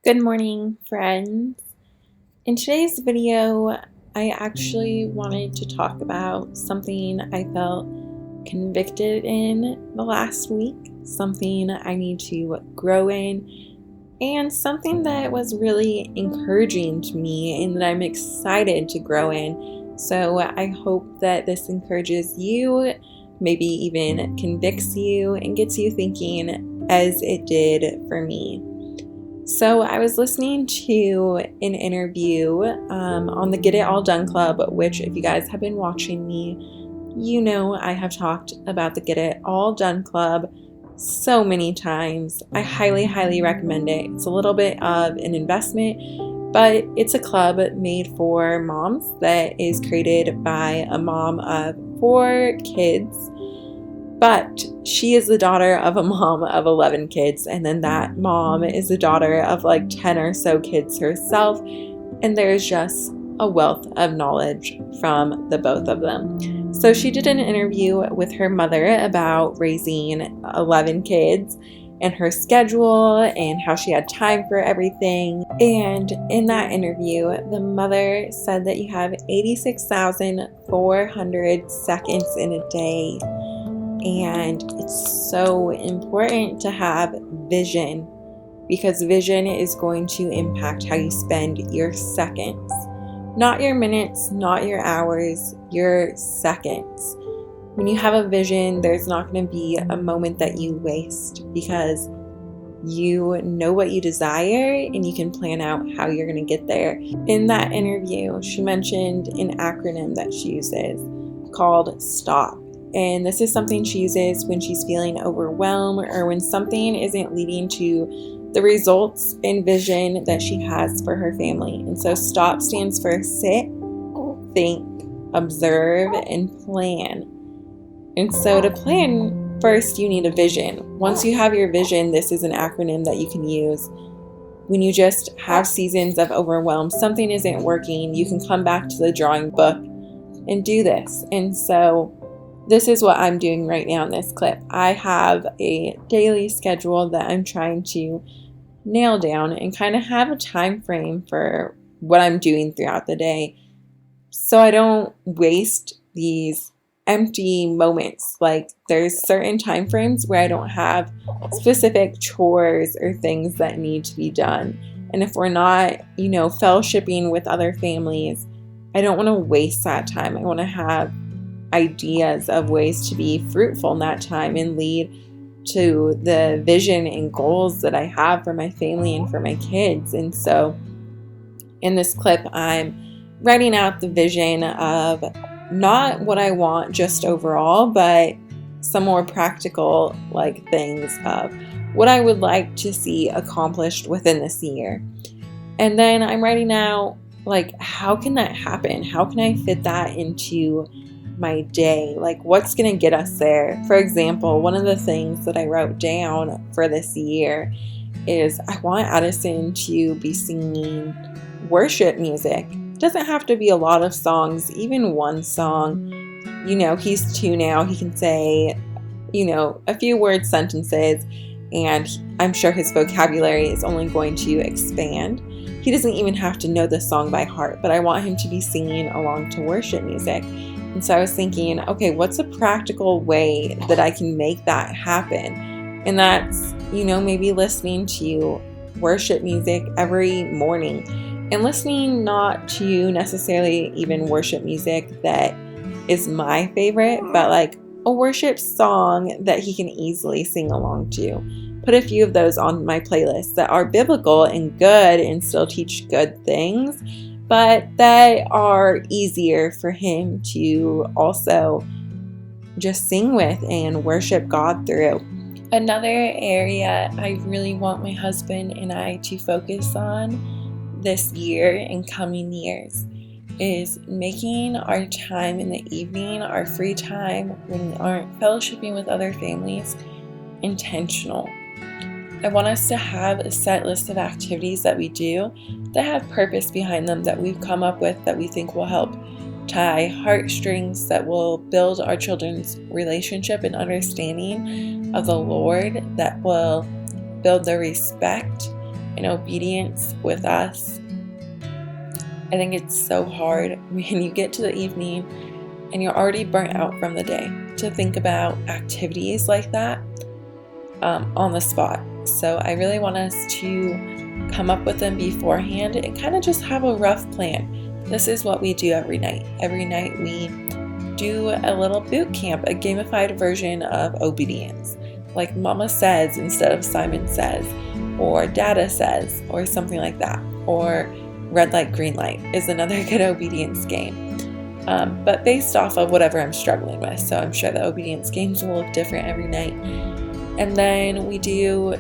Good morning, friends. In today's video, I actually wanted to talk about something I felt convicted in the last week, something I need to grow in, and something that was really encouraging to me and that I'm excited to grow in. So I hope that this encourages you, maybe even convicts you and gets you thinking as it did for me. So I was listening to an interview on the Get It All Done Club, which if you guys have been watching me, you know I have talked about the Get It All Done Club so many times. I highly, highly recommend it. It's a little bit of an investment, but it's a club made for moms that is created by a mom of 4 kids. But she is the daughter of a mom of 11 kids, and then that mom is the daughter of like 10 or so kids herself, and there's just a wealth of knowledge from the both of them. So she did an interview with her mother about raising 11 kids and her schedule and how she had time for everything. And in that interview, the mother said that you have 86,400 seconds in a day. And it's so important to have vision, because vision is going to impact how you spend your seconds. Not your minutes, not your hours, your seconds. When you have a vision, there's not going to be a moment that you waste, because you know what you desire and you can plan out how you're going to get there. In that interview, she mentioned an acronym that she uses called STOP. And this is something she uses when she's feeling overwhelmed or when something isn't leading to the results and vision that she has for her family. And so STOP stands for sit, think, observe, and plan. And so to plan, first you need a vision. Once you have your vision, this is an acronym that you can use. When you just have seasons of overwhelm, something isn't working, you can come back to the drawing book and do this. And so this is what I'm doing right now in this clip. I have a daily schedule that I'm trying to nail down and kind of have a time frame for what I'm doing throughout the day, so I don't waste these empty moments. Like there's certain time frames where I don't have specific chores or things that need to be done. And if we're not, fellowshipping with other families, I don't want to waste that time. I want to have ideas of ways to be fruitful in that time and lead to the vision and goals that I have for my family and for my kids. And so in this clip, I'm writing out the vision of not what I want just overall, but some more practical things of what I would like to see accomplished within this year. And then I'm writing out how can that happen? How can I fit that into my day? What's going to get us there? For example, one of the things that I wrote down for this year is I want Addison to be singing worship music. It doesn't have to be a lot of songs, even one song. He's 2 now. He can say, a few word sentences, and I'm sure his vocabulary is only going to expand. He doesn't even have to know the song by heart, but I want him to be singing along to worship music. And so I was thinking, okay, what's a practical way that I can make that happen? And that's, maybe listening to worship music every morning, and listening not to necessarily even worship music that is my favorite, but a worship song that he can easily sing along to. Put a few of those on my playlist that are biblical and good and still teach good things, but that are easier for him to also just sing with and worship God through. Another area I really want my husband and I to focus on this year and coming years is making our time in the evening, our free time when we aren't fellowshipping with other families, intentional. I want us to have a set list of activities that we do that have purpose behind them, that we've come up with, that we think will help tie heartstrings, that will build our children's relationship and understanding of the Lord, that will build their respect and obedience with us. I think it's so hard when you get to the evening and you're already burnt out from the day to think about activities like that on the spot. So I really want us to come up with them beforehand and kind of just have a rough plan. This is what we do every night. Every night we do a little boot camp, a gamified version of obedience. Like Mama says instead of Simon says, or Dada says, or something like that. Or red light, green light is another good obedience game. But based off of whatever I'm struggling with. So I'm sure the obedience games will look different every night. And then we do,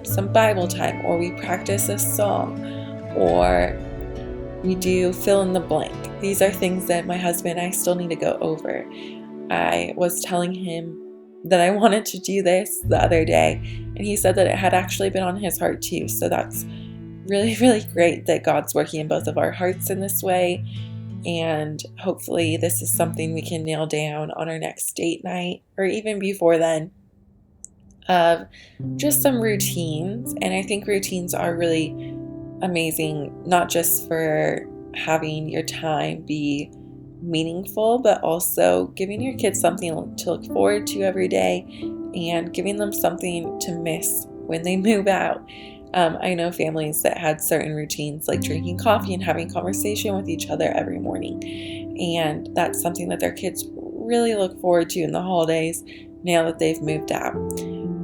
some Bible time, or we practice a song, or we do fill in the blank. These are things that my husband and I still need to go over. I was telling him that I wanted to do this the other day, and he said that it had actually been on his heart too. So that's really, really great that God's working in both of our hearts in this way. And hopefully this is something we can nail down on our next date night, or even before then, of just some routines. And I think routines are really amazing, not just for having your time be meaningful, but also giving your kids something to look forward to every day and giving them something to miss when they move out. I know families that had certain routines like drinking coffee and having conversation with each other every morning, and that's something that their kids really look forward to in the holidays now that they've moved out.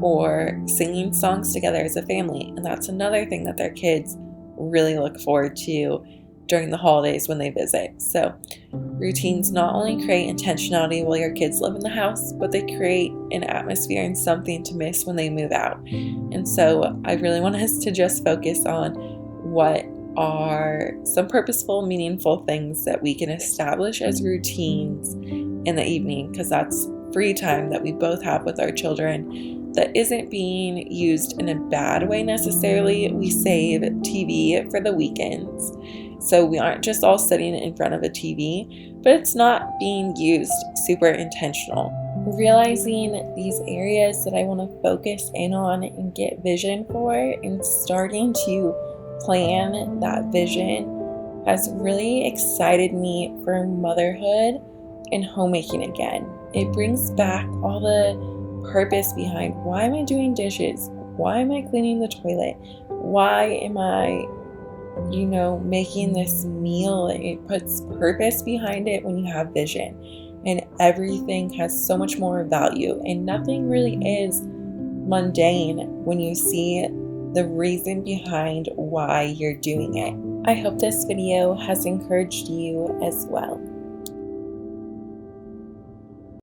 Or singing songs together as a family, and that's another thing that their kids really look forward to during the holidays when they visit. So routines not only create intentionality while your kids live in the house, but they create an atmosphere and something to miss when they move out. And so I really want us to just focus on what are some purposeful, meaningful things that we can establish as routines in the evening, because that's free time that we both have with our children that isn't being used in a bad way necessarily. We save TV for the weekends, so we aren't just all sitting in front of a TV, but it's not being used super intentional. Realizing these areas that I want to focus in on and get vision for, and starting to plan that vision has really excited me for motherhood and homemaking again. It brings back all the purpose behind, why am I doing dishes? Why am I cleaning the toilet? Why am I, making this meal? It puts purpose behind it when you have vision, and everything has so much more value, and nothing really is mundane when you see the reason behind why you're doing it. I hope this video has encouraged you as well.